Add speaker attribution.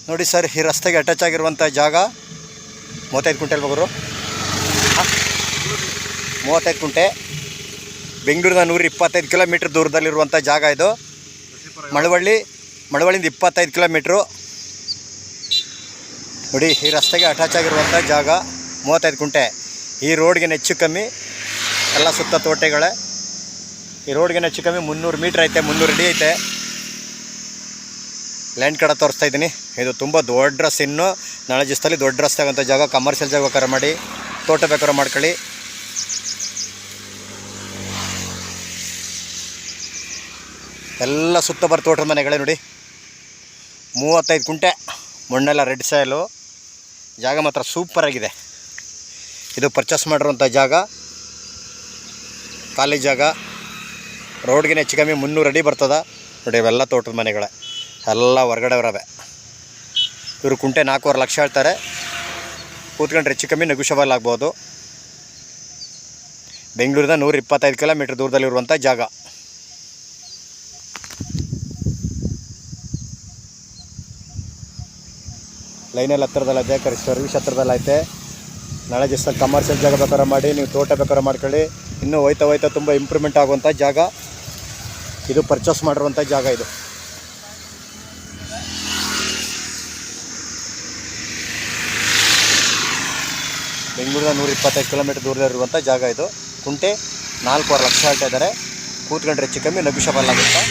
Speaker 1: ನೋಡಿ ಸರ್, ಈ ರಸ್ತೆಗೆ ಅಟ್ಯಾಚ್ ಆಗಿರುವಂಥ ಜಾಗ 35 ಕುಂಟೆ ಅಲ್ವಾ ಗುರು? 35 ಕುಂಟೆ, ಬೆಂಗಳೂರಿನ 125 ಕಿಲೋಮೀಟ್ರ್ ದೂರದಲ್ಲಿರುವಂಥ ಜಾಗ ಇದು. ಮಳವಳ್ಳಿಯಿಂದ 25 ಕಿಲೋಮೀಟ್ರು. ನೋಡಿ, ಈ ರಸ್ತೆಗೆ ಅಟ್ಯಾಚ್ ಆಗಿರುವಂಥ ಜಾಗ 35 ಕುಂಟೆ. ಈ ರೋಡ್ಗೆ ಹೆಚ್ಚು ಕಮ್ಮಿ ಎಲ್ಲ ಸುತ್ತ ತೋಟಗಳೇ. ಈ ರೋಡ್ಗೆ ಹೆಚ್ಚು ಕಮ್ಮಿ 300 ಮೀಟ್ರ್ ಐತೆ, 300 ಅಡಿ ಐತೆ. ಲ್ಯಾಂಡ್ ಕಡೆ ತೋರಿಸ್ತಾ ಇದ್ದೀನಿ. ಇದು ತುಂಬ ದೊಡ್ಡ ರಸ್ತೆ. ಇನ್ನು ನಾಳೆ ದಿವಸದಲ್ಲಿ ದೊಡ್ಡ ರಸ್ತೆ ಆಗೋಂಥ ಜಾಗ. ಕಮರ್ಷಿಯಲ್ ಜಾಗ ಬೇಕಾದ್ರೆ ಮಾಡಿ, ತೋಟ ಬೇಕಾದ್ರೆ ಮಾಡ್ಕೊಳ್ಳಿ. ಎಲ್ಲ ಸುತ್ತ ಬರೋ ತೋಟದ ಮನೆಗಳೇ. ನೋಡಿ, 35 ಕುಂಟೆ, ಮಣ್ಣೆಲ್ಲ ರೆಡ್ ಸಾಯಿಲು. ಜಾಗ ಮಾತ್ರ ಸೂಪರಾಗಿದೆ. ಇದು ಪರ್ಚೇಸ್ ಮಾಡಿರುವಂಥ ಜಾಗ, ಖಾಲಿ ಜಾಗ. ರೋಡ್ಗೆ ಹೆಚ್ಚು ಕಮ್ಮಿ 300 ಅಡಿ ಬರ್ತದೆ. ನೋಡಿ, ಇವೆಲ್ಲ ತೋಟದ ಮನೆಗಳೇ, ಎಲ್ಲ ಹೊರಗಡೆ ಬರವೆ. ಇವರು ಕುಂಟೆ 4.5 ಲಕ್ಷ ಹೇಳ್ತಾರೆ. ಕೂತ್ಕೊಂಡ್ರೆ ಹೆಚ್ಚು ಕಮ್ಮಿ ನೆಗೋಷಿಯಬಲ್ ಆಗ್ಬೋದು. ಬೆಂಗಳೂರಿನ 125 ಕಿಲೋಮೀಟ್ರ್ ದೂರದಲ್ಲಿರುವಂಥ ಜಾಗ. ಲೈನಲ್ಲಿ ಹತ್ತಿರದಲ್ಲೈತೆ, ಸರ್ವಿಸ್ ಹತ್ತಿರದಲ್ಲೈತೆ. ನಾಳೆ ದಿವಸದಲ್ಲಿ ಕಮರ್ಷಿಯಲ್ ಜಾಗ ಬೇಕಾದ್ರೆ ಮಾಡಿ, ನೀವು ತೋಟ ಬೇಕಾದ್ರೆ ಮಾಡ್ಕೊಳ್ಳಿ. ಇನ್ನೂ ಹೋಯ್ತಾ ತುಂಬ ಇಂಪ್ರೂವ್ಮೆಂಟ್ ಆಗುವಂಥ ಜಾಗ. ಇದು ಪರ್ಚೇಸ್ ಮಾಡಿರುವಂಥ ಜಾಗ. ಇದು ಬೆಂಗಳೂರಿನ 125 ಕಿಲೋಮೀಟ್ರ್ ದೂರದಲ್ಲಿರುವಂಥ ಜಾಗ. ಇದು ಕುಂಟೆ 4.5 ಲಕ್ಷ ಹೇಳ್ತಾ ಇದ್ದಾರೆ. ಕೂತ್ಕೊಂಡ್ರೆ ಹೆಚ್ಚು ಕಮ್ಮಿ ನೆಗೋಷಿಯಬಲ್ ಆಗುತ್ತೆ.